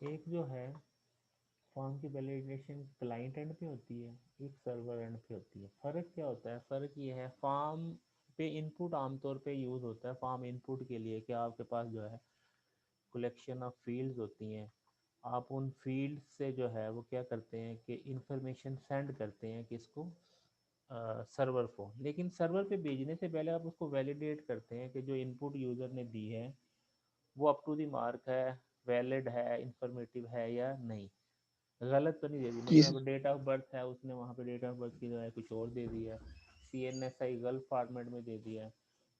एक जो है फॉर्म की वैलिडेशन क्लाइंट एंड पे होती है, एक सर्वर एंड पे होती है। फ़र्क क्या होता है? फ़र्क ये है, फॉर्म पे इनपुट आमतौर पे यूज़ होता है फॉर्म इनपुट के लिए कि आपके पास जो है कलेक्शन ऑफ फील्ड्स होती हैं। आप उन फील्ड से जो है वो क्या करते हैं कि इंफॉर्मेशन सेंड करते हैं किसको, सर्वर को। लेकिन सर्वर पे भेजने से पहले आप उसको वैलिडेट करते हैं कि जो इनपुट यूज़र ने दी है वो अप टू दी मार्क है, वैलिड है, इंफॉर्मेटिव है या नहीं, गलत तो नहीं दे दी। जी मतलब सर। डेट ऑफ बर्थ है, उसने वहाँ पे डेट ऑफ बर्थ की जो है कुछ और दे दिया है, CNSI गलत फॉर्मेट में दे दिया है,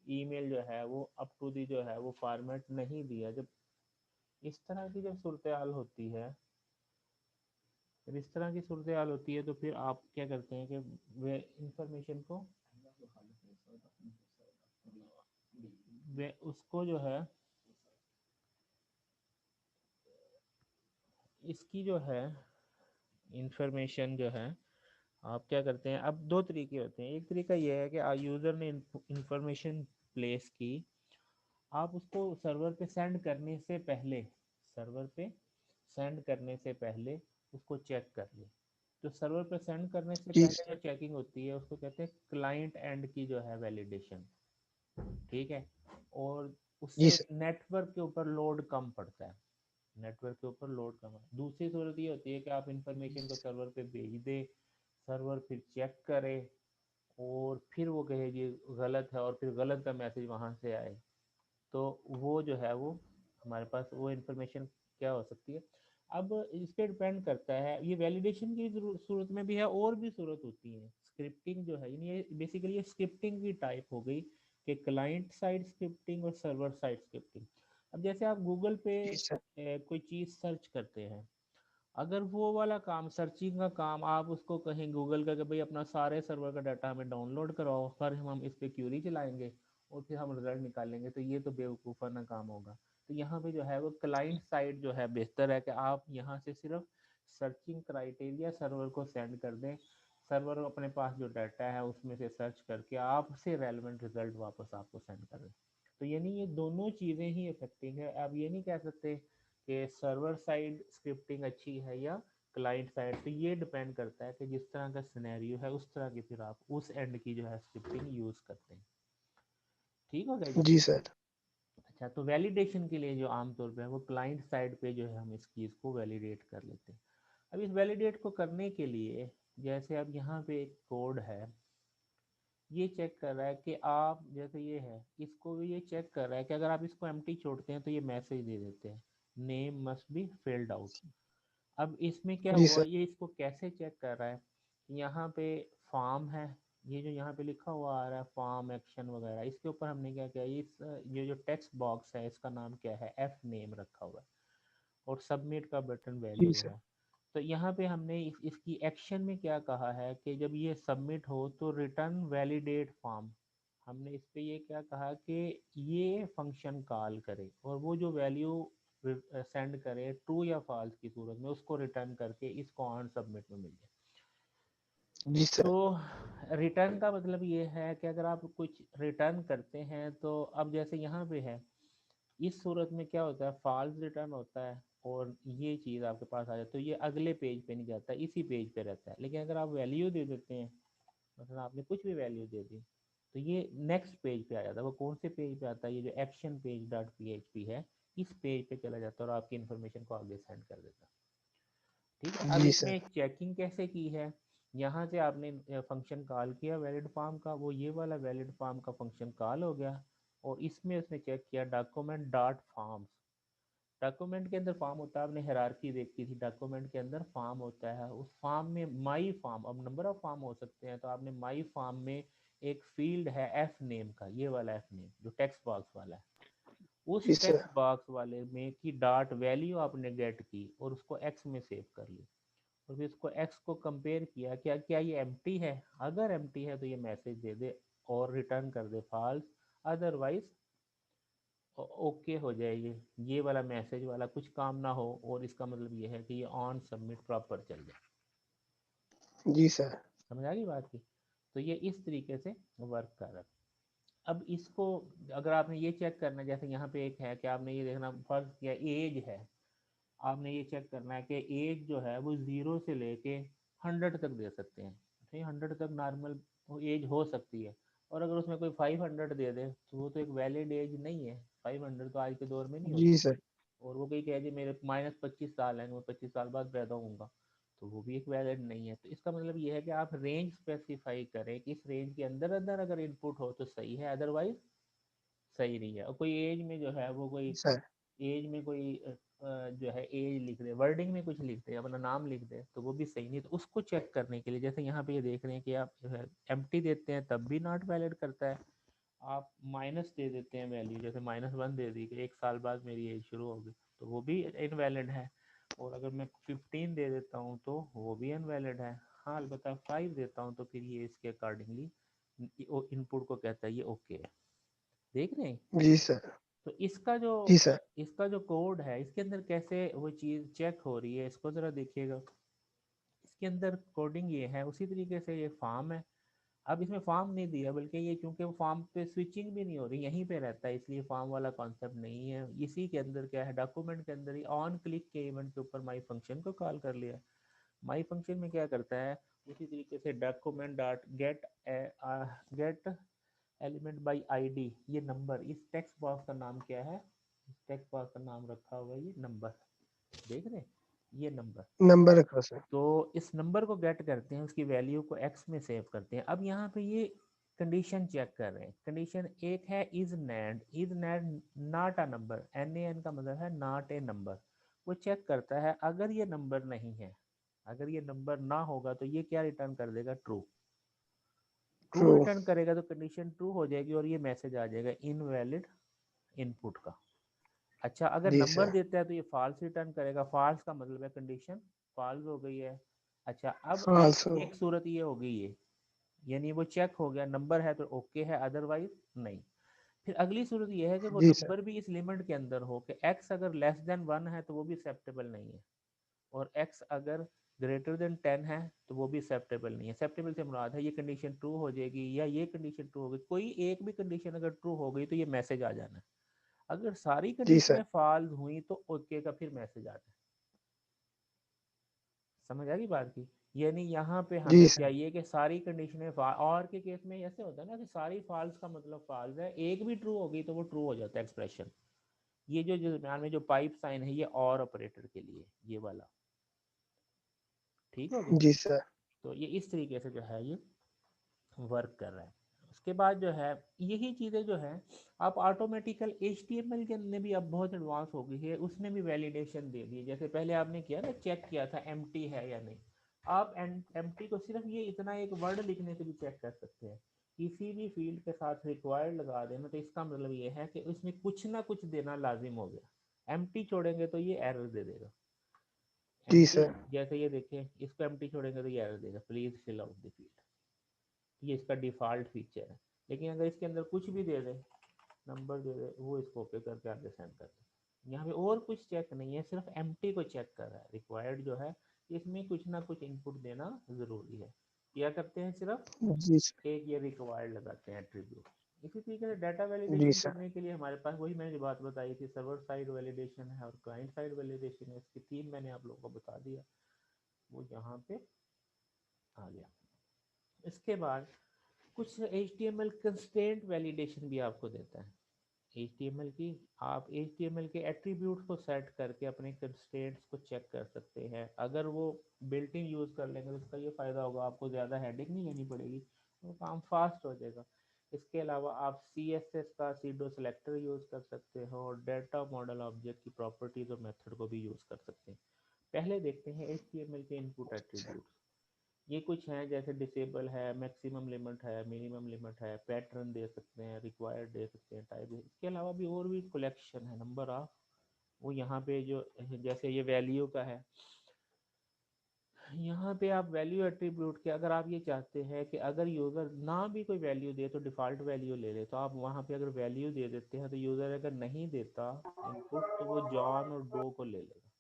ईमेल जो है वो अप टू दी जो है वो फॉर्मेट नहीं दिया। जब इस तरह की जब सूरत हाल होती है, जब इस तरह की सूरत हाल होती है तो फिर आप क्या करते हैं कि वे इंफॉर्मेशन को वे उसको जो है इसकी जो है इंफॉर्मेशन जो है आप क्या करते हैं। अब दो तरीके होते हैं। एक तरीका यह है कि यूज़र ने इंफॉर्मेशन प्लेस की, आप उसको सर्वर पे सेंड करने से पहले, सर्वर पे सेंड करने से पहले उसको चेक कर ले। तो सर्वर पे सेंड करने से जी पहले जो चेकिंग होती है उसको कहते हैं क्लाइंट एंड की जो है वैलिडेशन, ठीक है। और जी उससे सर। नेटवर्क के ऊपर लोड कम पड़ता है, नेटवर्क के ऊपर लोड कम है। दूसरी सूरत ये होती है कि आप इंफॉर्मेशन को सर्वर पे भेज दे, सर्वर फिर चेक करे और फिर वो कहे जी गलत है और फिर गलत का मैसेज वहाँ से आए, तो वो जो है वो हमारे पास वो इंफॉर्मेशन क्या हो सकती है। अब इस पे डिपेंड करता है, ये वैलिडेशन की सूरत में भी है और भी सूरत होती है। स्क्रिप्टिंग जो है, यानी ये बेसिकली ये स्क्रिप्टिंग की टाइप हो गई कि क्लाइंट साइड स्क्रिप्टिंग और सर्वर साइड स्क्रिप्टिंग। अब जैसे आप गूगल पे जी सर। कोई चीज़ सर्च करते हैं, अगर वो वाला काम, सर्चिंग का काम, आप उसको कहें गूगल का कि भाई अपना सारे सर्वर का डाटा हमें डाउनलोड कराओ, फिर हम इस पे क्यूरी चलाएंगे और फिर हम रिजल्ट निकालेंगे, तो ये तो बेवकूफ़ाना काम होगा। तो यहाँ पे जो है वो क्लाइंट साइड जो है बेहतर है कि आप यहाँ से सिर्फ सर्चिंग क्राइटेरिया सर्वर को सेंड कर दें, सर्वर अपने पास जो डाटा है उसमें से सर्च करके आपसे रेलेवेंट रिजल्ट वापस आपको सेंड कर दे। तो यानी ये दोनों चीज़ें ही इफेक्टिव है। आप ये नहीं कह सकते कि सर्वर साइड स्क्रिप्टिंग अच्छी है या क्लाइंट साइड। तो ये डिपेंड करता है कि जिस तरह का सिनेरियो है उस तरह की फिर आप उस एंड की जो है स्क्रिप्टिंग यूज़ करते हैं। ठीक हो गया जी। जी सर। अच्छा, तो वैलिडेशन के लिए जो आमतौर पे है वो क्लाइंट साइड पे जो है हम इस चीज़ को वैलिडेट कर लेते हैं। अब इस वैलिडेट को करने के लिए, जैसे अब यहाँ पे एक कोड है, ये चेक कर रहा है कि आप, जैसे ये है, इसको भी ये चेक कर रहा है कि अगर आप इसको एम्प्टी छोड़ते हैं तो ये मैसेज दे देते हैं, name must be filled out. अब इसमें क्या जी हुआ, सर। ये इसको कैसे चेक कर रहा है, यहाँ पे फॉर्म है, ये जो यहाँ पे लिखा हुआ आ रहा है फॉर्म एक्शन वगैरह, इसके ऊपर हमने क्या किया, ये जो टेक्स्ट बॉक्स है इसका नाम क्या है, एफ नेम रखा हुआ है और सबमिट का बटन जी वैल्यू सर। है। तो यहाँ पे हमने इसकी एक्शन में क्या कहा है कि जब ये सबमिट हो तो रिटर्न वैलिडेट फॉर्म, हमने इस पे ये क्या कहा कि ये फंक्शन कॉल करे और वो जो वैल्यू सेंड करे ट्रू या फॉल्स की सूरत में उसको रिटर्न करके इसको ऑन सबमिट में मिल जाए। जी सर। तो रिटर्न का मतलब ये है कि अगर आप कुछ रिटर्न करते हैं तो अब जैसे यहाँ पे है, इस सूरत में क्या होता है, फॉल्स रिटर्न होता है और ये चीज़ आपके पास आ जाए तो ये अगले पेज पे नहीं जाता, इसी पेज पे रहता है। लेकिन अगर आप वैल्यू दे देते हैं, मतलब आपने कुछ भी वैल्यू दे दी, तो ये नेक्स्ट पेज पे आ जाता है। वो कौन से पेज पे आता है, ये जो एक्शन पेज डॉट PHP है, इस पेज पे चला जाता है और आपकी इन्फॉर्मेशन को आगे सेंड कर देता है। ठीक है। अब जी इसमें सर। चेकिंग कैसे की है, यहाँ से आपने फंक्शन कॉल किया वैलिड फॉर्म का, वो ये वाला वैलिड फॉर्म का फंक्शन कॉल हो गया और इसमें उसने चेक किया डॉक्यूमेंट डॉट फॉर्म्स। डॉक्यूमेंट के अंदर फॉर्म होता है, आपने हायरार्की देखी थी, डॉक्यूमेंट के अंदर फॉर्म होता है, उस फॉर्म में माई फॉर्म, अब नंबर ऑफ फॉर्म हो सकते हैं, तो आपने माई फॉर्म में एक फील्ड है एफ नेम का, ये वाला एफ नेम जो टेक्स्ट बॉक्स वाला है, उस जी सर। टेक्स्ट बॉक्स वाले में की डॉट वैल्यू आपने गेट की और उसको एक्स में सेव कर ली और फिर उसको एक्स को कंपेयर किया, क्या क्या ये एम्प्टी है, अगर एम्प्टी है तो ये मैसेज दे दे और रिटर्न कर दे फॉल्स, अदरवाइज ओके हो जाएगी, ये वाला मैसेज वाला कुछ काम ना हो और इसका मतलब ये है कि ये ऑन सबमिट प्रॉपर चल जाए। जी सर। समझ आ गई बात की। तो ये इस तरीके से वर्क कर रहा है। अब इसको अगर आपने ये चेक करना है, जैसे यहाँ पे एक है कि आपने ये देखना फर्ज किया एज है, आपने ये चेक करना है कि एज जो है वो 0 से लेके 100 तक दे सकते हैं, ठीक, 100 तक नॉर्मल एज हो सकती है। और अगर उसमें कोई 500 दे दे तो वो तो एक वैलिड एज नहीं है, 500 तो आज के दौर में नहीं जी होती। सर। और वो कहीं कह दे मेरे -25 साल है, मैं 25 साल बाद पैदा होऊंगा, तो वो भी एक वैलिड नहीं है। तो इसका मतलब ये है कि आप रेंज स्पेसिफाई करें कि इस रेंज के अंदर अंदर अगर इनपुट हो तो सही है, अदरवाइज सही नहीं है। और कोई एज में जो है वो कोई सर। एज में कोई जो है एज लिख दे, वर्डिंग में कुछ लिख दे, अपना नाम लिख दे, तो वो भी सही नहीं। तो उसको चेक करने के लिए जैसे यहाँ पे ये देख रहे हैं कि आप जो है एम्प्टी देते हैं तब भी नॉट वैलिड करता है, आप माइनस दे देते हैं वैल्यू, जैसे -1 दे दी कि 1 साल बाद मेरी एज शुरू होगी, तो वो भी इनवैलिड है। और अगर मैं 15 दे देता हूँ तो वो भी इनवैलिड है। हाँ अलबत्ता 5 देता हूँ तो फिर ये इसके अकॉर्डिंगली इनपुट को कहता है ये ओके है। देख रहे हैं? जी सर। तो इसका जो जी सर। कोड है इसके अंदर कैसे वो चीज़ चेक हो रही है, इसको ज़रा देखिएगा। इसके अंदर कोडिंग ये है, उसी तरीके से ये फॉर्म है। अब इसमें फॉर्म नहीं दिया, बल्कि ये क्योंकि वो फॉर्म पे स्विचिंग भी नहीं हो रही, यहीं पे रहता है, इसलिए फॉर्म वाला कॉन्सेप्ट नहीं है। इसी के अंदर क्या है, डॉक्यूमेंट के अंदर ही ऑन क्लिक के इवेंट के ऊपर माई फंक्शन को कॉल कर लिया। माई फंक्शन में क्या करता है, उसी तरीके से document dot gate element by ID, ये नंबर, इस टेक्स्ट बॉक्स का नाम क्या है, इस टेक्स्ट बॉक्स का नाम रखा हुआ है ये नंबर, देख रहे हैं ये नंबर। नंबर रखा सर। तो इस नंबर को गेट करते हैं, उसकी वैल्यू को एक्स में सेव करते हैं। अब यहाँ पे ये कंडीशन चेक कर रहे हैं। कंडीशन एक है is NAD not a number, NaN का मतलब है नॉट ए नंबर। वो चेक करता है अगर ये नंबर नहीं है, अगर ये नंबर ना होगा तो ये क्या रिटर्न कर देगा, ट्रू। True true. रिटर्न करेगा तो कंडीशन ट्रू हो जाएगी और ये मैसेज आ जाएगा इनवैलिड इनपुट का। अच्छा अगर जी नंबर सर। देता है तो ये फॉल्स रिटर्न करेगा, फॉल्स का मतलब है कंडीशन फॉल्स हो गई है। अच्छा अब एक फाल्सो। एक सूरत ये हो गई है, यानी वो चेक हो गया, नंबर है तो ओके है, अदरवाइज नहीं। फिर अगली सूरत ये है कि वो जी सर। नंबर भी इस लिमिट के अंदर हो कि x अगर लेस देन 1 है तो वो भी एक्सेप्टेबल नहीं है, और x अगर ग्रेटर देन 10 है तो वो भी एक्सेप्टेबल नहीं है। एक्सेप्टेबल से मुराद है ये कंडीशन ट्रू हो जाएगी या ये कंडीशन ट्रू हो गई, कोई एक भी कंडीशन अगर ट्रू हो गई तो ये मैसेज आ जाना है। अगर सारी जी कंडीशनें सर। फॉल्स हुई तो ओके का फिर मैसेज आता है। समझ आ गई बात की? यानी यहाँ पे जी हमें सर। चाहिए कि सारी कंडीशनें और के केस में ऐसे होता है ना कि सारी फॉल्स का मतलब फॉल्स है, एक भी ट्रू होगी तो वो ट्रू हो जाता है एक्सप्रेशन। ये जो दरम्यान में जो पाइप साइन है ये और ऑपरेटर के लिए ये वाला, ठीक हो गया। जी सर। तो ये इस तरीके से जो है ये वर्क कर रहा है। उसके बाद जो है यही चीज़ें जो है आप ऑटोमेटिकल HTML के अंदर भी अब बहुत एडवांस हो गई है, उसने भी वैलिडेशन दे दी है। जैसे पहले आपने किया ना, चेक किया था एम्प्टी है या नहीं, आप एम्प्टी को सिर्फ ये इतना एक वर्ड लिखने से भी चेक कर सकते हैं। किसी भी फील्ड के साथ रिक्वायर्ड लगा देना तो इसका मतलब ये है कि उसमें कुछ ना कुछ देना लाजिम हो गया। एम्प्टी छोड़ेंगे तो ये एरर दे देगा। जी एम्प्टी सर। जैसे ये देखें, इसको एम्प्टी छोड़ेंगे तो ये एरर देगा, please fill out the field, ये इसका डिफ़ॉल्ट फीचर है। लेकिन अगर इसके अंदर कुछ भी दे दे, नंबर दे दे, वो इसको ओके करके आगे सेंड कर दे। यहाँ पे और कुछ चेक नहीं है, सिर्फ एम्प्टी को चेक कर रहा है। रिक्वायर्ड जो है इसमें कुछ ना कुछ इनपुट देना ज़रूरी है। क्या करते हैं, सिर्फ जी सर। एक ये रिक्वायर्ड लगाते हैं एट्रीब्यूट। इसी तरीके से डाटा जी वैलिडेशन सर। करने के लिए हमारे पास वही मैंने जो बात बताई थी, सर्वर साइड वैलिडेशन है और क्लाइंट साइड वैलिडेशन है। इसकी तीन मैंने आप लोगों को बता दिया, वो यहाँ पे आ गया। इसके बाद कुछ HTML कंस्ट्रेंट वैलिडेशन भी आपको देता है। HTML की आप HTML के एट्रीब्यूट्स को सेट करके अपने कंस्ट्रेंट्स को चेक कर सकते हैं। अगर वो बिल्ट इन यूज़ कर लेंगे तो उसका ये फ़ायदा होगा, आपको ज़्यादा हेडेक नहीं लेनी पड़ेगी, वो काम फास्ट हो जाएगा। इसके अलावा आप CSS का सीडो सेलेक्टर यूज़ कर सकते हो और डेटा मॉडल ऑब्जेक्ट की प्रॉपर्टीज़ और मेथड को भी यूज़ कर सकते हैं। पहले देखते हैं HTML के इनपुट एट्रीब्यूट्स। ये कुछ हैं जैसे डिसेबल है, मैक्सिमम लिमिट है, मिनिमम लिमिट है, पैटर्न दे सकते हैं, रिक्वायर्ड दे सकते हैं, टाइप। इसके अलावा भी और भी कलेक्शन है, नंबर ऑफ। वो यहाँ पे जो जैसे ये वैल्यू का है, यहाँ पे आप वैल्यू एट्रीब्यूट के अगर आप ये चाहते हैं कि अगर यूज़र ना भी कोई वैल्यू दे तो डिफ़ॉल्ट वैल्यू ले ले, तो आप वहाँ पे अगर वैल्यू दे देते हैं तो यूज़र अगर नहीं देता इनपुट तो वो जॉन और डो को ले लेगा।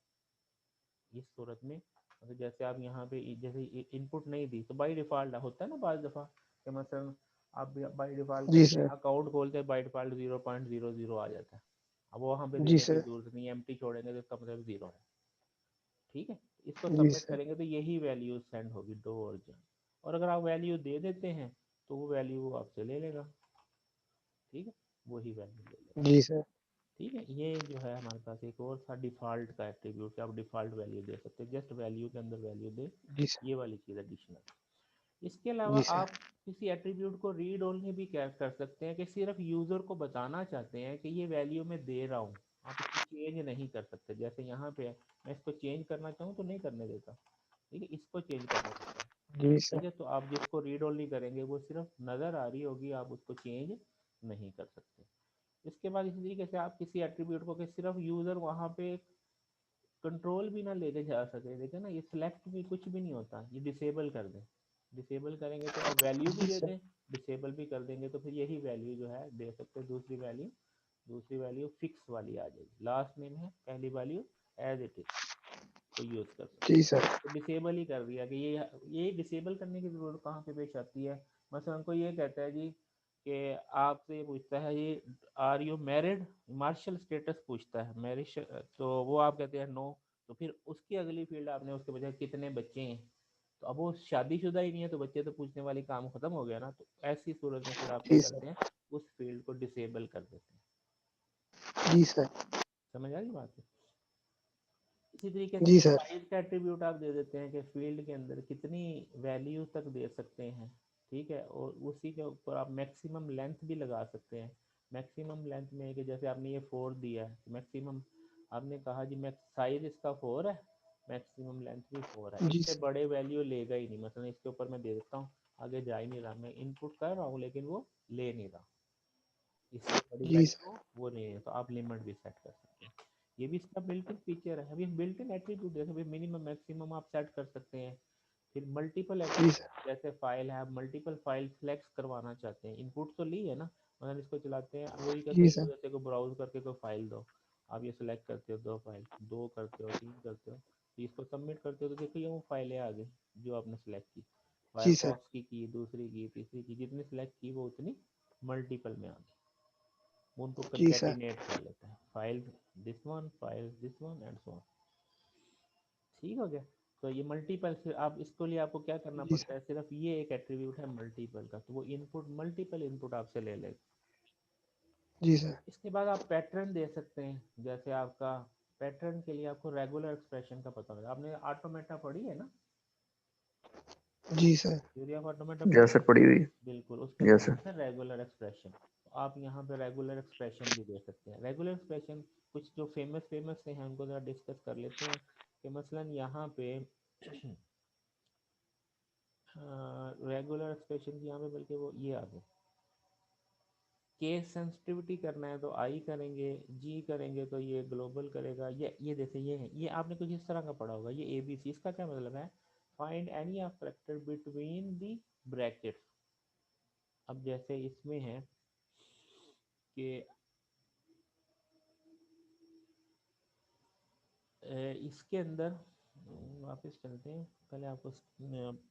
इस सूरत में मतलब जैसे आप यहाँ पे जैसे इनपुट नहीं दी तो बाई डिफ़ॉल्ट होता है ना बाज़ दफ़ा कि मसलन आप बाई डिफ़ॉल्ट जी करते हैं सर। अकाउंट खोलते हैं, बाई डिफ़ॉल्ट 0.00 आ जाता है। अब वहाँ पे जी देने की सर। जरूरत नहीं है, एम्प्टी छोड़ेंगे तो इसका मतलब 0 है। ठीक है, इसको जी सबमिट सर। करेंगे तो यही वैल्यू सेंड होगी डो ओरिजिन। और अगर आप वैल्यू दे देते हैं तो वो वैल्यू वो आपसे ले लेगा, ठीक है, वही वैल्यू ले लेगा। जी सर। ठीक है, ये जो है हमारे पास एक और था डिफ़ॉल्ट का एट्रीब्यूट, आप डिफ़ॉल्ट वैल्यू दे सकते हैं, जस्ट वैल्यू के अंदर वैल्यू दे, जी सर। ये वाली चीज़ एडिशनल। इसके अलावा जी सर। आप किसी एट्रीब्यूट को रीड ओनली भी क्या कर सकते हैं कि सिर्फ यूज़र को बताना चाहते हैं कि ये वैल्यू मैं दे रहा हूँ, आप इसको चेंज नहीं कर सकते। जैसे यहाँ पे मैं इसको चेंज करना चाहूँ तो नहीं करने देता, ठीक है, इसको चेंज करने देता है, जी ठीक सर। है। तो आप जिसको रीड ओनली करेंगे वो सिर्फ नज़र आ रही होगी, आप उसको चेंज नहीं कर सकते। इसके बाद इसी तरीके से आप किसी एट्रीब्यूट को कि सिर्फ यूज़र वहाँ पे कंट्रोल भी ना लेके जा सके, देखे ना, ये सिलेक्ट भी कुछ भी नहीं होता, ये डिसेबल कर दें। डिसेबल करेंगे तो आप वैल्यू भी जी दे सर। दें, डिसेबल भी कर देंगे तो फिर यही वैल्यू जो है दे सकते हैं। दूसरी वैल्यू फिक्स वाली आ जाएगी, लास्ट नेम है, पहली वैल्यू एज इट इज, तो यूज़ कर सकते जी हैं। सर। तो डिसेबल ही कर दिया कि ये डिसेबल करने की ज़रूरत कहाँ पे पेश आती है। मसलन कोई ये कहता है जी कि आपसे ये पूछता है ये are you married, marital status पूछता है मैरिज, तो वो आप कहते हैं नो, तो फिर उसकी अगली फील्ड आपने उसके बजाय कितने बच्चे हैं, तो अब वो शादीशुदा ही नहीं है तो बच्चे तो पूछने वाली काम खत्म हो गया ना। तो ऐसी सूरत में फिर आप क्या जी करते सर। हैं, उस फील्ड को डिसेबल कर देते हैं। जी सर। समझ आ गई बात है। इसी तरीके से जी ये सर। साइज का एट्रीब्यूट आप दे देते हैं कि फील्ड के अंदर कितनी वैल्यू तक दे सकते हैं, ठीक है, और उसी के ऊपर आप मैक्सिमम लेंथ भी लगा सकते हैं। मैक्सिमम लेंथ में कि जैसे आपने ये 4 दिया है, मैक्सिमम आपने कहा जी मैक्स साइज इसका 4 है, मैक्सिमम लेंथ भी 4 है, जी इससे सर। बड़े वैल्यू लेगा ही नहीं। मतलब इसके ऊपर मैं दे देता हूँ, आगे जा ही नहीं रहा, मैं इनपुट कर रहा हूँ लेकिन वो ले नहीं रहा, इससे बड़ी जी सर। वैल्यू वो नहीं है, तो आप लिमिट भी सेट कर सकते हैं। ये भी इसका बिल्ट इन फीचर है। अभी बिल्ट इन एट्रीब्यूट जैसे मिनिमम मैक्सिमम आप सेट कर सकते हैं। फिर मल्टीपल जी एट्रीब्यूट सर। जैसे फाइल है, आप मल्टीपल फाइल सेलेक्ट करवाना चाहते हैं, इनपुट तो ली है ना, मतलब इसको चलाते हैं, वही कहते जी हैं सर। जैसे को ब्राउज करके कोई फाइल दो, आप ये सिलेक्ट करते हो, 2 फाइल, 2 करते हो, 3 करते हो, तो इसको सबमिट करते हो तो देखो ये वो फाइलें आ गई जो आपने सेलेक्ट की, जी सर। फायरफॉक्स की, दूसरी की, तीसरी की, जितनी सेलेक्ट की वो उतनी मल्टीपल में आ गई। उनको जी सर। कंकैटिनेट कर लेता है, file this one and so on. ठीक हो गया। तो ये मल्टीपल, फिर आप इसको लिए आपको क्या करना जी पड़ता सर। है, सिर्फ ये एक एट्रीब्यूट है मल्टीपल का, तो वो इनपुट मल्टीपल इनपुट आपसे ले लेगा। जी सर। इसके बाद आप पैटर्न दे सकते हैं, जैसे आपका पैटर्न के लिए आपको रेगुलर एक्सप्रेशन का पता होगा, आपने ऑटोमेटा पढ़ी है ना, ji sir. Theory of automata yes पढ़ी है। सर, पड़ी हुई। बिल्कुल, उसके यस अंदर सर। आता है रेगुलर एक्सप्रेशन, तो आप यहाँ पे रेगुलर एक्सप्रेशन भी दे सकते हैं। रेगुलर एक्सप्रेशन कुछ जो फेमस फेमस से हैं उनको जरा डिस्कस कर लेते हैं, कि मसलन यहाँ पे रेगुलर एक्सप्रेशन की यहाँ पे बल्कि वो ये आ गए, केस सेंसिटिविटी करना है तो आई करेंगे, जी करेंगे तो ये ग्लोबल करेगा, ये जैसे ये है, ये आपने कुछ इस तरह का पढ़ा होगा, ये ABC, इसका क्या मतलब है, find any of factor between the brackets. अब जैसे इसमें है कि इसके अंदर वापस चलते हैं, पहले आपको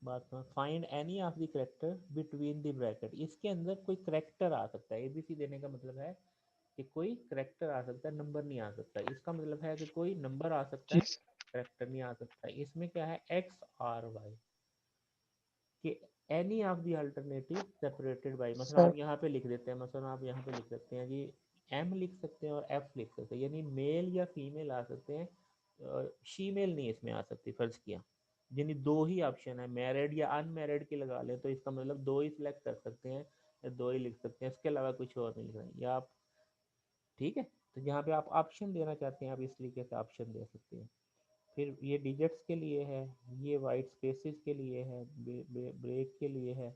बात करें, find any of the character between the bracket, इसके अंदर कोई करेक्टर आ सकता है। ABC देने का मतलब है कि कोई करेक्टर आ सकता है, नंबर नहीं आ सकता। इसका मतलब है कि कोई नंबर आ सकता जी है, सर। करेक्टर नहीं आ सकता। इसमें क्या है, XRY कि any of the alternative separated by, मतलब सर। आप यहाँ पे लिख देते हैं, मतलब आप यहाँ पे लिख सकते हैं जी M लिख सकते हैं और F लिख सकते हैं, यानी मेल या फीमेल आ सकते हैं, शीमेल नहीं इसमें आ सकती, फर्ज किया, यानी दो ही ऑप्शन है, मैरिड या अनमैरिड की लगा लें तो इसका मतलब दो ही सिलेक्ट कर सकते हैं या दो ही लिख सकते हैं, इसके अलावा कुछ और नहीं लिखना है, या आप, ठीक है। तो यहाँ पे आप ऑप्शन देना चाहते हैं, आप इस तरीके से ऑप्शन दे सकते हैं। फिर ये डिजिट्स के लिए है, ये वाइट स्पेसेस के लिए है, ब्रेक के लिए है,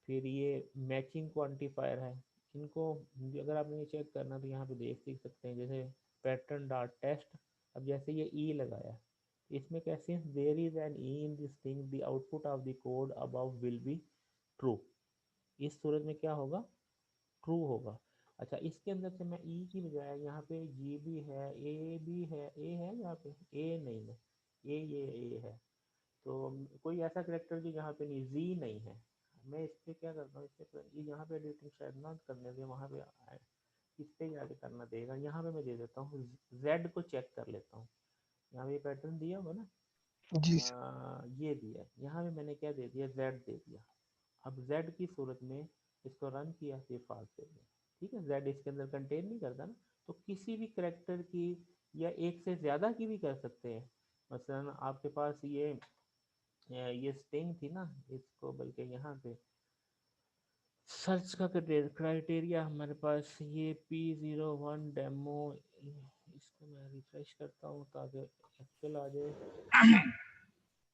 फिर ये मैचिंग क्वांटिफायर है। इनको अगर आपने ये चेक करना तो यहाँ पे देख सकते हैं, जैसे पैटर्न डॉट टेस्ट, अब जैसे ये ई लगाया, इसमें कैसे there is an E in this thing the output of the code above will be true, इस सूरत में क्या होगा, ट्रू होगा। अच्छा, इसके अंदर से मैं ई की बजाय यहाँ पे जी भी है, ए भी है, ए है यहाँ पे, ए नहीं है, ये ए है, तो कोई ऐसा करेक्टर जो यहाँ पे नहीं, जी नहीं है, मैं इस पर क्या करता हूँ, इससे ये यहाँ पे एडिटिंग शायद ना करने दे, वहाँ पे इस पे जाके करना देगा, यहाँ पे मैं दे देता हूँ जेड को चेक कर लेता हूँ, यहाँ पे पैटर्न दिया होगा ना, जी सर। ये दिया, यहाँ पे मैंने क्या दे दिया, z दे दिया। अब z की सूरत में इसको रन किया तो ये फॉल्स दे दिया। ठीक है, z इसके अंदर कंटेन नहीं करता ना, तो किसी भी करेक्टर की या एक से ज़्यादा की भी कर सकते हैं। मसलन आपके पास ये स्ट्रिंग थी ना, इसको बल्कि यहाँ पे सर्च का क्राइटेरिया हमारे पास ये P01 डेमो, इसको मैं रिफ्रेश करता हूँ ताकि एक्चुअल आ जाए।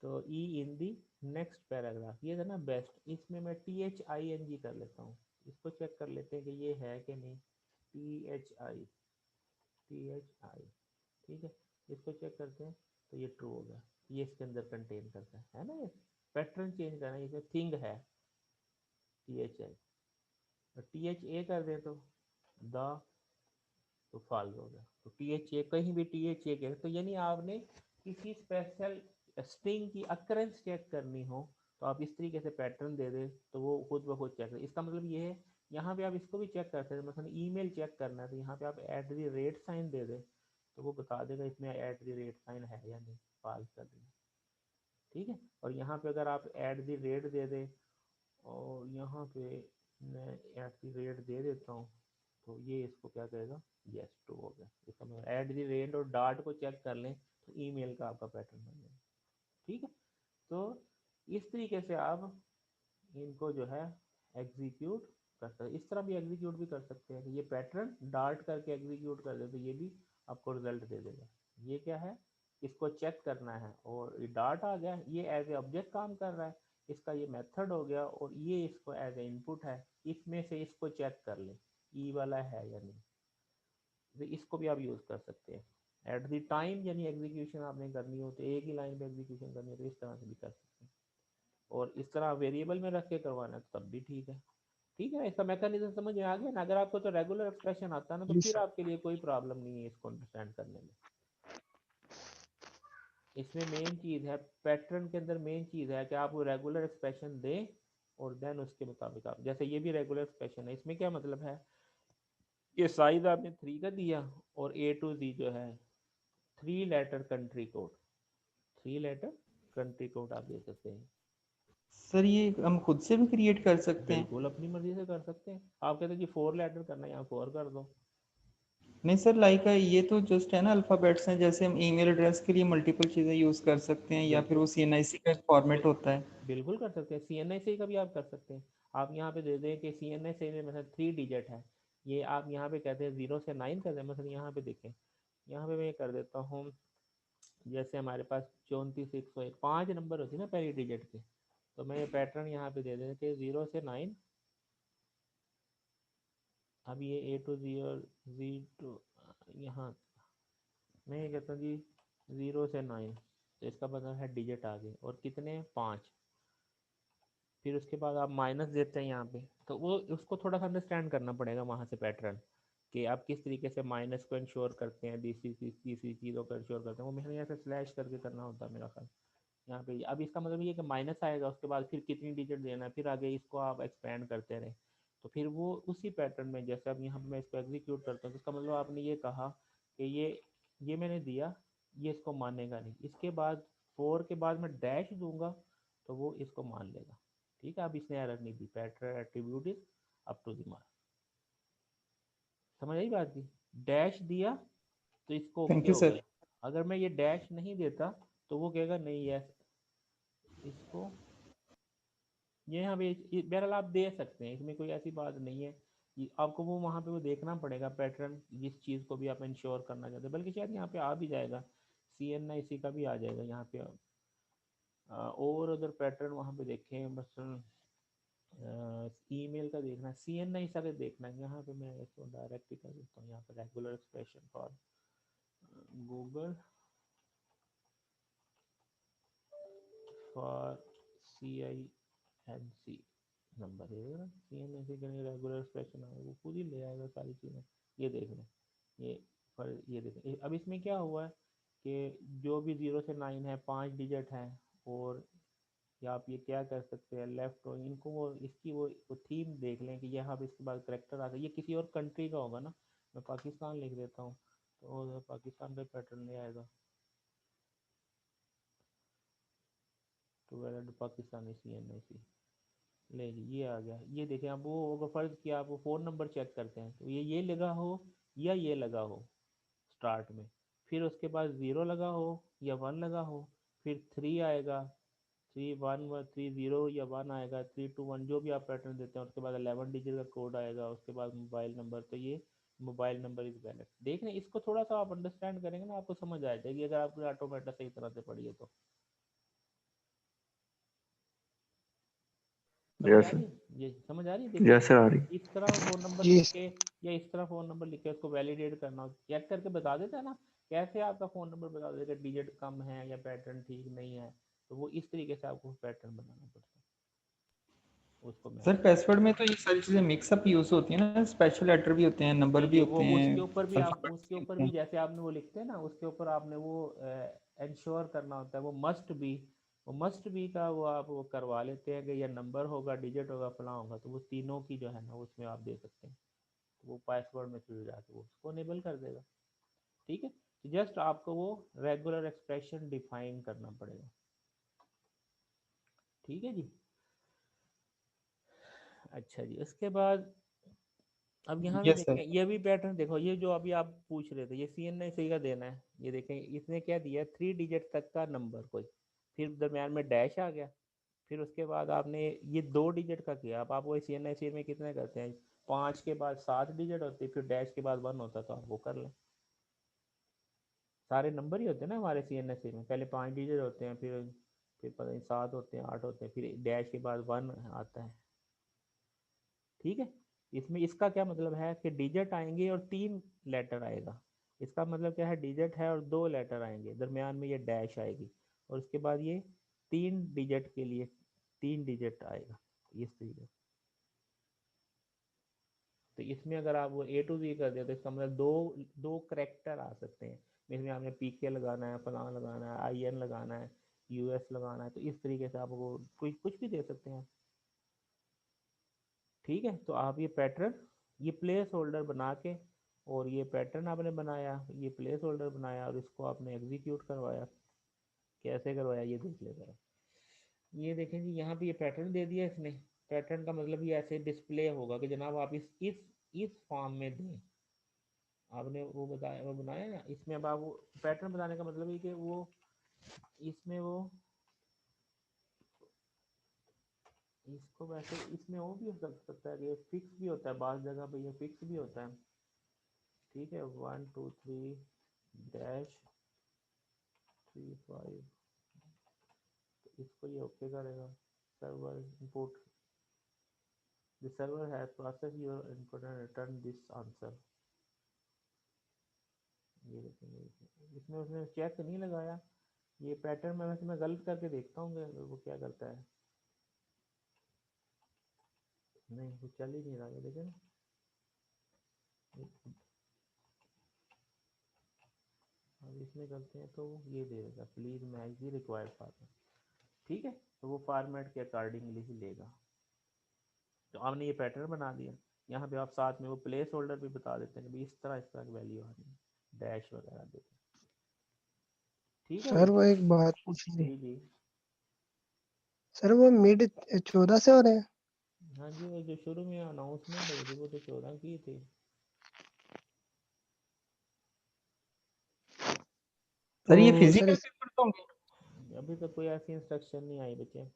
तो ई इन दी नेक्स्ट पैराग्राफ, ये था ना बेस्ट, इसमें मैं THING कर लेता हूँ। इसको चेक कर लेते हैं कि ये है कि नहीं। THI, ठीक है, इसको चेक करते हैं तो ये ट्रू हो गया, ये इसके अंदर कंटेन करता है ना। ये पैटर्न चेंज करना है, इसमें थिंग है THI, तो THA कर दे तो द, तो फॉल्स हो गया। तो THA कहीं भी THA के, तो यानी आपने किसी स्पेशल स्ट्रिंग की अकरेंस चेक करनी हो तो आप इस तरीके से पैटर्न दे दे तो वो खुद ब खुद चेक करे। इसका मतलब ये है, यहाँ पे आप इसको भी चेक कर सकते हैं, मतलब ईमेल चेक करना है तो यहाँ पे आप @ साइन दे दे तो वो बता देगा इसमें @ साइन है या नहीं, फॉल्स कर देगा। ठीक है, और यहाँ पे अगर आप @ दे दे और यहाँ पे मैं @ दे देता हूँ तो ये इसको क्या कहेगा, यस ट्रू हो गया। इसका मतलब @ और डॉट को चेक कर लें तो ईमेल का आपका पैटर्न बन जाएगा। ठीक है, तो इस तरीके से आप इनको जो है एग्जीक्यूट कर सकते, इस तरह भी एग्जीक्यूट भी कर सकते हैं कि ये पैटर्न डार्ट करके एग्जीक्यूट कर दे तो ये भी आपको रिजल्ट दे देगा। ये क्या है, इसको चेक करना है और ये डार्ट आ गया, ये एज ए ऑब्जेक्ट काम कर रहा है, इसका ये मेथड हो गया और ये इसको एज ए इनपुट है, इसमें से इसको चेक कर ले ई वाला है या नहीं। तो इसको भी आप यूज़ कर सकते हैं एट द टाइम, यानी एग्जीक्यूशन आपने करनी हो तो एक ही लाइन पे एग्जीक्यूशन करनी हो तो इस तरह से भी कर सकते हैं, और इस तरह वेरिएबल में रख के करवाना है तो तब भी ठीक है। ठीक है, इसका मैकेनिज्म समझ में आ गया ना। अगर आपको तो रेगुलर एक्सप्रेशन आता है ना तो जी फिर सर। आपके लिए कोई प्रॉब्लम नहीं है इसको अंडरस्टैंड करने में। इसमें मेन चीज़ है, पैटर्न के अंदर मेन चीज़ है कि आप वो रेगुलर एक्सप्रेशन दें और देन उसके मुताबिक आप, जैसे ये भी रेगुलर एक्सप्रेशन है, इसमें क्या मतलब है, ये साइज आपने 3 का दिया और A to Z जो है 3 letter country code, 3 letter country code आप दे सकते हैं। सर ये हम खुद से भी क्रिएट कर सकते हैं? बिल्कुल अपनी मर्जी से कर सकते हैं, आप कहते हैं जी 4 लेटर करना है, यहाँ 4 कर दो। नहीं सर, लाइक ये तो जस्ट है ना अल्फ़ाबेट्स हैं, जैसे हम ईमेल एड्रेस के लिए मल्टीपल चीज़ें यूज़ कर सकते हैं या फिर बिल्कुल वो CNIC का फॉर्मेट होता है। बिल्कुल कर सकते हैं, CNSA का भी आप कर सकते हैं। आप यहाँ पे दे दें कि CNSA में मतलब 3 डिजिट है, ये आप यहाँ पे कहते हैं 0 से 9 कर दें, मतलब यहाँ पे देखें, यहाँ पे मैं ये कर देता हूँ, जैसे हमारे पास 34 101 5 नंबर होती है ना पहली डिजिट के, तो मैं ये पैटर्न यहाँ पे दे दें कि 0 से 9। अब ये A to Z और Z to, यहाँ मैं ये कहता हूँ जी 0 से 9, तो इसका मतलब है डिजिट आ गए और कितने 5। फिर उसके बाद आप माइनस देते हैं यहाँ पे, तो वो उसको थोड़ा सा अंडरस्टैंड करना पड़ेगा वहाँ से पैटर्न, कि आप किस तरीके से माइनस को इंश्योर करते हैं, तीसरी चीज़ों को इंश्योर करते हैं, वो मैंने यहाँ से स्लैश करके करना होता है मेरा ख्याल यहाँ पे। अब इसका मतलब ये कि माइनस आएगा, उसके बाद फिर कितनी डिजिट देना है, फिर आगे इसको आप एक्सपेंड करते रहे, तो फिर वो उसी पैटर्न में, जैसे अब यहाँ पे मैं इसको एग्जीक्यूट करता हूँ तो इसका मतलब आपने ये कहा कि ये मैंने दिया, ये इसको मानेगा नहीं, इसके बाद 4 के बाद मैं डैश दूंगा तो वो इसको मान लेगा। ठीक है, अब इसने एरर नहीं दी, pattern attribute is up to the mark. समझ आई बात की, डैश दिया तो इसको ओके थैंक यू हो सर। गया, अगर मैं ये डैश नहीं देता तो वो कहेगा नहीं, यस इसको, ये यहाँ पे बहरहाल आप दे सकते हैं, इसमें कोई ऐसी बात नहीं है। आपको वो वहाँ पे वो देखना पड़ेगा पैटर्न, जिस चीज़ को भी आप इंश्योर करना चाहते हैं, बल्कि शायद यहाँ पे आ भी जाएगा, CNIC का भी आ जाएगा यहाँ पे। और अगर पैटर्न वहाँ पे देखें, बस ईमेल का देखना है, CNI का देखना है, यहाँ पे मैं इसको डायरेक्ट ही कर देता हूँ, यहाँ पे regular expression for Google for CINC number है, CNC के लिए रेगुलर एक्सप्रेशन है, वो खुद ही ले आएगा सारी चीज़ें। ये देख लें, ये पर ये देखें, अब इसमें क्या हुआ है कि जो भी 0 से 9 है 5 डिजिट है, और या आप ये क्या कर सकते हैं, लेफ्ट और इनको वो इसकी वो थीम देख लें कि यहाँ पे इसके बाद करेक्टर आता है, ये किसी और कंट्री का होगा ना, मैं पाकिस्तान लिख देता हूँ तो पाकिस्तान का पैटर्न ले आएगा। To valid Pakistani CNIC। ले जी ये आ गया। ये देखें आप वो अगर फर्ज किया आप वो फ़ोन नंबर चेक करते हैं तो ये लगा हो या ये लगा हो स्टार्ट में, फिर उसके बाद 0 लगा हो या 1 लगा हो, फिर 3 आएगा, 3 1 1 3 0 या 1 आएगा, 3 2 1 जो भी आप पैटर्न देते हैं, उसके बाद 11 डिजिट का कोड आएगा, उसके बाद मोबाइल नंबर। तो ये मोबाइल नंबर इज वैलिड। देख रहे हैं, इसको थोड़ा सा आप अंडरस्टैंड करेंगे ना आपको समझ आ जाएगी अगर आपने ऑटोमेटा सही तरह से पढ़ी है तो। समझ आ यस रही है? ये समझ आ रही है? यस सर आ देखिए रही। इस तरह फ़ोन नंबर जी लिख के या इस तरह फ़ोन नंबर लिख के उसको वैलिडेट करना, चेक करके बता देता है ना कैसे आपका फ़ोन नंबर बता देगा डिजिट कम है या पैटर्न ठीक नहीं है। तो वो इस तरीके से आपको पैटर्न बनाना पड़ता है उसको सर मैच। पासवर्ड में तो ये सारी चीजें मिक्सअप यूज होती है ना, स्पेशल लेटर भी होते हैं, नंबर जी भी जी वो होते हैं, उसके ऊपर भी आप अल्फाबेट्स उसके भी ऊपर होते भी हैं। जैसे आपने वो लिखते हैं ना उसके ऊपर आपने वो इंश्योर करना होता है, वो मस्ट बी, वो मस्ट बी का वो आप वो करवा लेते हैं कि या नंबर होगा डिजिट होगा फलां होगा, तो वो तीनों की जो है ना उसमें आप दे सकते हैं। तो वो पासवर्ड में फिर जाके वो उसको इनेबल कर देगा। ठीक है, जस्ट आपको वो रेगुलर एक्सप्रेशन डिफाइन करना पड़ेगा। ठीक है जी। अच्छा जी, उसके बाद अब यहाँ भी यस देखें, सर। ये भी पैटर्न देखो, ये जो अभी आप पूछ रहे थे ये CNIC का देना है। ये देखें इसने क्या दिया, 3 डिजिट तक का नंबर कोई, फिर दरम्यान में डैश आ गया, फिर उसके बाद आपने ये 2 डिजिट का किया। अब आप वो CNIC में कितने करते हैं, 5 के बाद 7 डिजिट होते, फिर डैश के बाद 1 होता, तो आप वो कर लें। सारे नंबर ही होते हैं ना हमारे CNSA में, पहले 5 डिजिट होते हैं, फिर पता नहीं 7 होते हैं, 8 होते हैं, फिर डैश के बाद 1 आता है। ठीक है, इसमें इसका क्या मतलब है कि डिजिट आएंगे और 3 लेटर आएगा। इसका मतलब क्या है, डिजिट है और 2 लेटर आएंगे, दरमियान में ये डैश आएगी, और उसके बाद ये 3 डिजिट के लिए 3 डिजिट आएगा इस तरीके से। तो इसमें अगर आप वो A to Z कर दे तो इसका मतलब दो करेक्टर आ सकते हैं। इसमें आपने PK लगाना है, फलां लगाना है, IN लगाना है, US लगाना है, तो इस तरीके से आप वो कुछ भी दे सकते हैं। ठीक है, तो आप ये पैटर्न, ये प्लेस होल्डर बना के, और ये पैटर्न आपने बनाया, ये प्लेस होल्डर बनाया, और इसको आपने एग्जीक्यूट करवाया। कैसे करवाया ये देख लेते हैं। ये देखें जी, यहाँ पे ये पैटर्न दे दिया इसने। पैटर्न का मतलब ये ऐसे डिस्प्ले होगा कि जनाब आप इस फॉर्म में दें। आपने वो बताया, वो बनाया ना, इसमें अब आप वो पैटर्न बताने का मतलब है कि वो इसमें वो इसको वैसे इसमें वो भी हो सकता है कि फिक्स भी होता है, बाज़ जगह पे ये फिक्स भी होता है। ठीक है, 1 2 3 डैश 3 5, तो इसको ये ओके करेगा। Server input, the server has process your input and return this answer. ये देखेंगे इसमें उसने चेक नहीं लगाया ये पैटर्न में, वैसे मैं गलत करके देखता हूँ वो क्या करता है। नहीं वो चल ही नहीं रहा है, देखें अब इसमें करते हैं तो ये दे देगा, please match the required format. ठीक है, तो वो फॉर्मेट के अकॉर्डिंगली ही लेगा। तो आपने ये पैटर्न बना दिया। यहाँ पे आप साथ में वो प्लेस होल्डर भी बता देते हैं कि इस तरह की वैल्यू आनी है, डैश वगैरह देते हैं। ठीक है जी। सर वो एक बात पूछनी थी। जी जी। सर वो मिड 14 से हो रहे हैं। हाँ जी, वो जो शुरू में अनाउंसमेंट हुई थी वो तो 14 की थी। सर ये तो सर फिजिकल पेपर तो होंगे? अभी तक कोई ऐसी इंस्ट्रक्शन नहीं आई बच्चे,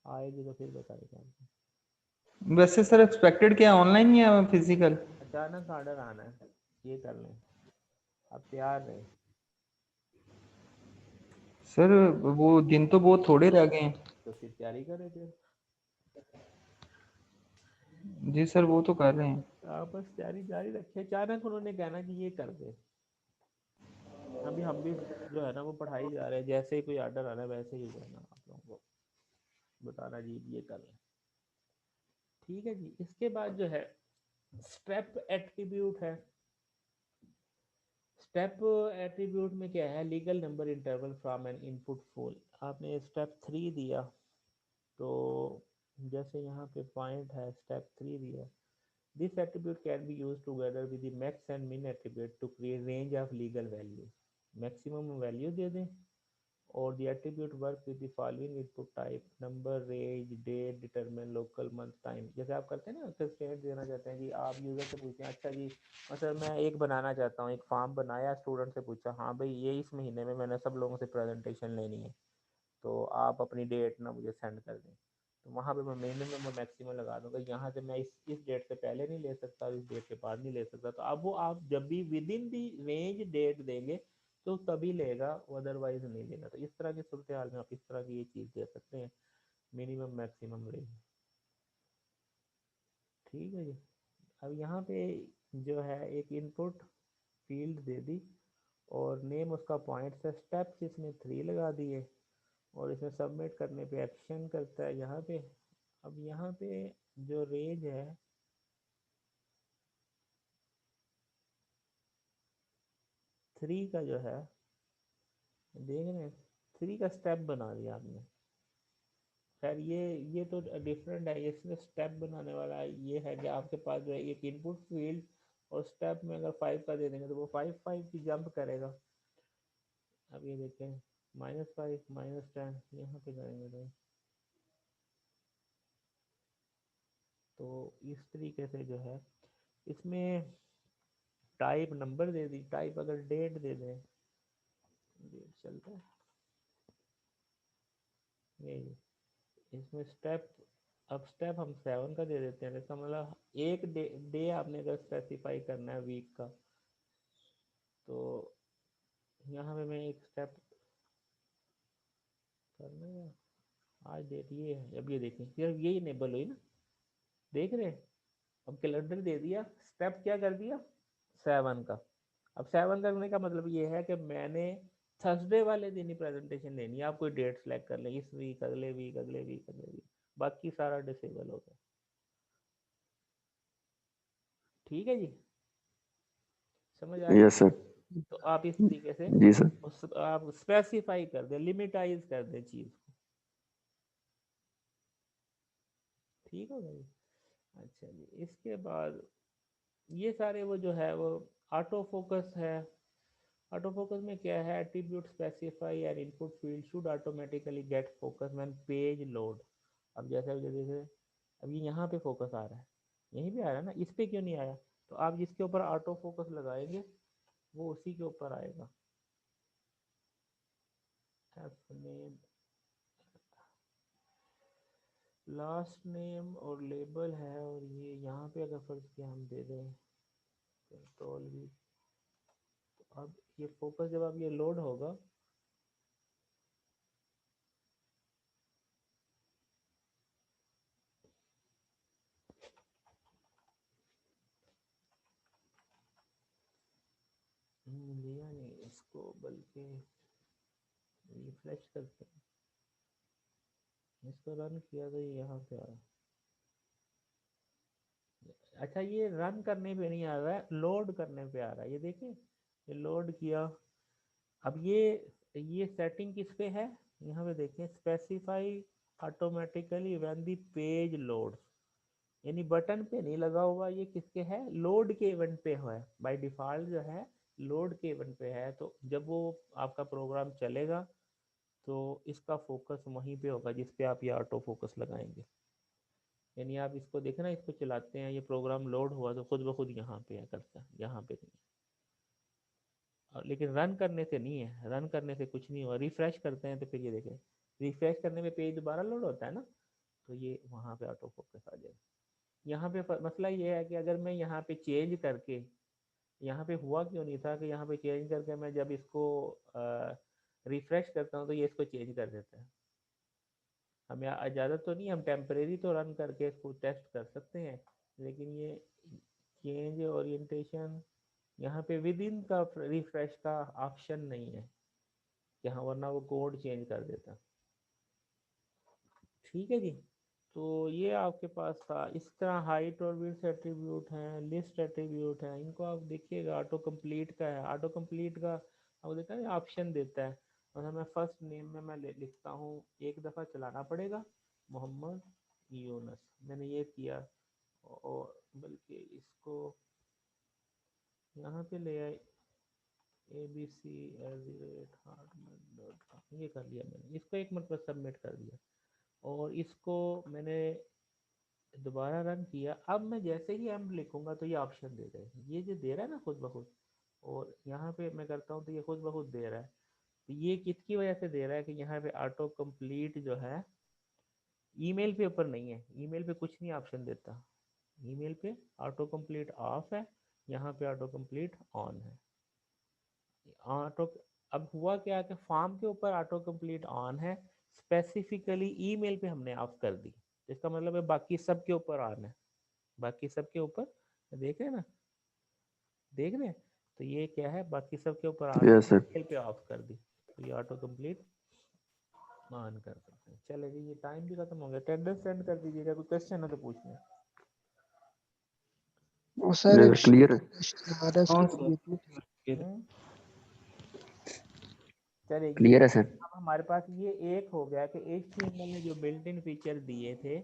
आएगी तो फिर बताएगा आपको। वैसे सर एक्सपेक्टेड क्या, ऑनलाइन या फिजिकल? अचानक ऑर्डर आना है, ये कर लें, आप तैयार रहे। सर वो दिन तो बहुत थोड़े रह गए हैं। तो फिर तैयारी करें फिर। जी सर वो तो कर रहे हैं। आप बस तैयारी जारी रखें, अचानक उन्होंने कहना कि ये कर दे। अभी हम भी जो है ना वो पढ़ाई जा रहे हैं, जैसे ही कोई ऑर्डर आ रहा है वैसे ही जो है ना आप लोगों को बताना जी ये कर लें। ठीक है जी, इसके बाद जो है स्टेप एट्रीब्यूट है। स्टेप एट्रीब्यूट में क्या है, legal number interval from N input full. आपने स्टेप 3 दिया, तो जैसे यहाँ पे पॉइंट है स्टेप 3 दिया, this attribute can be use together with the max and min attribute to create range of legal value. Maximum value दे दें और the attribute work with the following input type number range date determine local month time। जैसे आप करते हैं ना constraint देना चाहते हैं कि आप यूजर से पूछें अच्छा जी मतलब मैं एक बनाना चाहता हूँ, एक फॉर्म बनाया, स्टूडेंट से पूछा हाँ भाई ये इस महीने में मैंने सब लोगों से प्रेजेंटेशन लेनी है तो आप अपनी डेट ना मुझे सेंड कर दें, तो वहाँ पे मैं मिनिमम और मैक्सिमम लगा दूंगा, यहाँ से मैं इस डेट से पहले नहीं ले सकता, इस डेट के बाद नहीं ले सकता। तो अब वो आप जब भी within the range date देंगे तो तभी लेगा, अदरवाइज नहीं लेगा। तो इस तरह की सूरत हाल में आप इस तरह की ये चीज़ दे सकते हैं, मिनिमम मैक्सिमम रेंज। ठीक है जी। अब यहाँ पे जो है एक इनपुट फील्ड दे दी और नेम उसका पॉइंट से, स्टेप्स इसमें 3 लगा दिए और इसमें सबमिट करने पे एक्शन करता है यहाँ पे। अब यहाँ पे जो रेंज है 3 का जो है देख रहे हैं 3 का स्टेप बना दिया आपने। खैर ये तो डिफरेंट है, इसमें स्टेप बनाने वाला ये है कि आपके पास जो है एक इनपुट फील्ड और स्टेप में अगर 5 का दे देंगे तो वो 5 की जंप करेगा। अब ये देखें -5 -10 यहाँ पे करेंगे तो इस तरीके से जो है इसमें टाइप नंबर दे दी, टाइप अगर डेट दे दें, डेट चलता है यही। इसमें स्टेप, अब स्टेप हम 7 का दे देते हैं, इसका मतलब एक डे आपने अगर स्पेसिफाई करना है वीक का तो यहाँ पे मैं एक स्टेप करना है, आज डेट ये है। अब ये देखें सिर्फ यही इनेबल हुई ना, देख रहे हैं। अब कैलेंडर दे दिया, स्टेप क्या कर दिया 7 का। अब 7 करने का मतलब ये है कि मैंने थर्सडे वाले दिन ही प्रेजेंटेशन लेनी है, आप कोई डेट सेलेक्ट कर लें, इस वीक, अगले वीक, अगले वीक, अगले वीक, बाकी सारा डिसेबल हो गया। ठीक है जी, समझ आ रही यस सर। है? तो आप इस तरीके से जी सर। आप स्पेसिफाई कर दें, लिमिटाइज कर दें चीज़ को। ठीक हो गई। अच्छा जी, इसके बाद ये सारे वो जो है वो ऑटो फोकस है। ऑटो फोकस में क्या है, attribute specify and input field should automatically gate focus when page load. अब जैसे जैसे अब ये यहाँ पे फोकस आ रहा है, यहीं पे आ रहा है ना, इस पे क्यों नहीं आया? तो आप जिसके ऊपर ऑटो फोकस लगाएंगे वो उसी के ऊपर आएगा। नेम, लास्ट नेम और लेबल है, और ये यहाँ पे अगर फर्ज किया हम दे दें कंट्रोल भी, तो अब ये फोकस जब अब ये लोड होगा लिया नहीं इसको, बल्कि रिफ्रेश करते हैं, इसको रन किया तो ये यहाँ पे आया। अच्छा ये रन करने पे नहीं आ रहा है, लोड करने पे आ रहा है, ये देखिए ये लोड किया। अब ये सेटिंग किस पे है, यहाँ पे देखें specify automatically when the page load, यानी बटन पे नहीं लगा हुआ, ये किसके है, लोड के इवेंट पे है। बाय डिफॉल्ट जो है लोड के इवेंट पे है, तो जब वो आपका प्रोग्राम चलेगा तो इसका फोकस वहीं पे होगा जिस पे आप ये ऑटो फोकस लगाएंगे। यानी आप इसको देखें ना, इसको चलाते हैं, ये प्रोग्राम लोड हुआ तो खुद ब खुद यहाँ पे करता है, यहाँ पे नहीं। और लेकिन रन करने से नहीं है, रन करने से कुछ नहीं हुआ। रिफ्रेश करते हैं तो फिर ये देखें, रिफ्रेश करने में पेज दोबारा लोड होता है ना, तो ये वहाँ पे ऑटो फोकस आ जाएगा। यहाँ पे मसला ये है कि अगर मैं यहाँ पे चेंज करके, यहाँ पे हुआ क्यों नहीं था कि यहाँ पे चेंज करके मैं जब इसको रिफ्रेश करता हूँ तो ये इसको चेंज कर देता है। हमें इजाज़त तो नहीं, हम टेम्परेरी तो रन करके इसको टेस्ट कर सकते हैं, लेकिन ये चेंज ओरिएंटेशन यहाँ पे विद इन का रिफ्रेश का ऑप्शन नहीं है कि हाँ, वरना वो कोड चेंज कर देता। ठीक है जी, तो ये आपके पास था। इस तरह हाइट और विड्थ एट्रीब्यूट हैं, लिस्ट एट्रीब्यूट हैं, इनको आप देखिएगा। ऑटो कंप्लीट का है, ऑटो कंप्लीट का आपको देखा है ऑप्शन देता है, मतलब मैं फर्स्ट नेम में मैं लिखता हूँ, एक दफ़ा चलाना पड़ेगा मोहम्मद यूनस, मैंने ये किया, और बल्कि इसको यहाँ पे ले आए, abc@hotmail.com, ये कर लिया मैंने, इसको एक मतलब सबमिट कर दिया और इसको मैंने दोबारा रन किया। अब मैं जैसे ही एम लिखूंगा तो ये ऑप्शन दे रहा है, ये जो दे रहा है ना खुद ब खुद, और यहाँ पे मैं करता हूँ तो ये खुद ब खुद दे रहा है। तो ये किसकी वजह से दे रहा है कि यहाँ पे ऑटो कंप्लीट जो है ईमेल पे ऊपर नहीं है, ईमेल पे कुछ नहीं ऑप्शन देता, ईमेल पे ऑटो कंप्लीट ऑफ है, यहाँ पे ऑटो कंप्लीट ऑन है। ऑटो, अब हुआ क्या कि फॉर्म के ऊपर ऑटो कंप्लीट ऑन है, स्पेसिफिकली ईमेल पे हमने ऑफ कर दी, इसका मतलब है बाकी सब के ऊपर ऑन है, बाकी सब के ऊपर देख रहे हैं ना, देख रहे हैं, तो ये क्या है बाकी सब के ऊपर ऑन है, यस सर। ईमेल पे ऑफ कर दी तो ये ऑटो कंप्लीट ऑन कर सकते हैं। चले जी, ये टाइम भी खत्म हो गया, अटेंडेंस सेंड कर दीजिएगा, कोई क्वेश्चन है तो पूछ लें। वो सर एक क्लियर है। क्वेश्चन आ रहा है हाँ उसकी सर हम्म, चलिए ये क्लियर है सर। अब हमारे पास ये एक हो गया कि HTML ने जो बिल्ट इन फीचर दिए थे,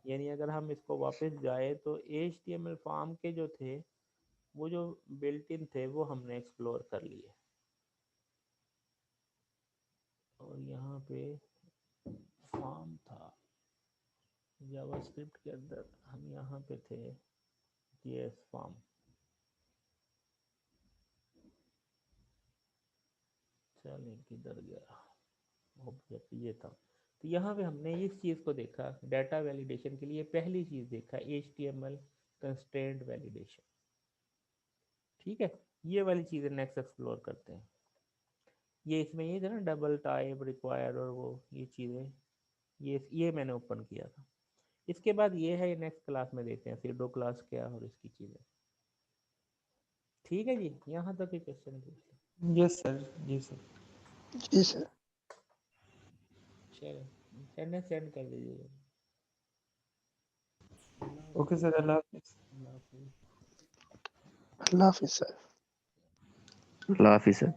यानी अगर हम इसको वापस जाए तो HTML फॉर्म के जो थे वो जो बिल्ट इन थे वो हमने एक्सप्लोर कर लिए। और यहाँ पे फॉर्म था जावास्क्रिप्ट के अंदर, हम यहाँ पे थे JS फॉर्म, चलिए किधर गया ऑब्जेक्ट, ये था। तो यहाँ पे हमने इस चीज़ को देखा डाटा वैलिडेशन के लिए, पहली चीज़ देखा HTML कंस्ट्रेंट वैलिडेशन, ठीक है। ये वाली चीज़ें नेक्स्ट एक्सप्लोर करते हैं। ये इसमें ये था ना डबल टाइप रिक्वायर और वो ये चीज़ें, ये मैंने ओपन किया था। इसके बाद ये है, नेक्स्ट क्लास में देखते हैं सीडो क्लास क्या और इसकी चीज़ें, ठीक है जी। यहाँ तक ही क्वेश्चन पूछ लें। यस सर जी सर। जी सर। चलो सेंड कर दीजिएगा। ओके सर, अल्लाह हाफिज़। अल्लाह हाफिज़। अल्लाह हाफिज़ सर। अल्लाह हाफिज़ सर।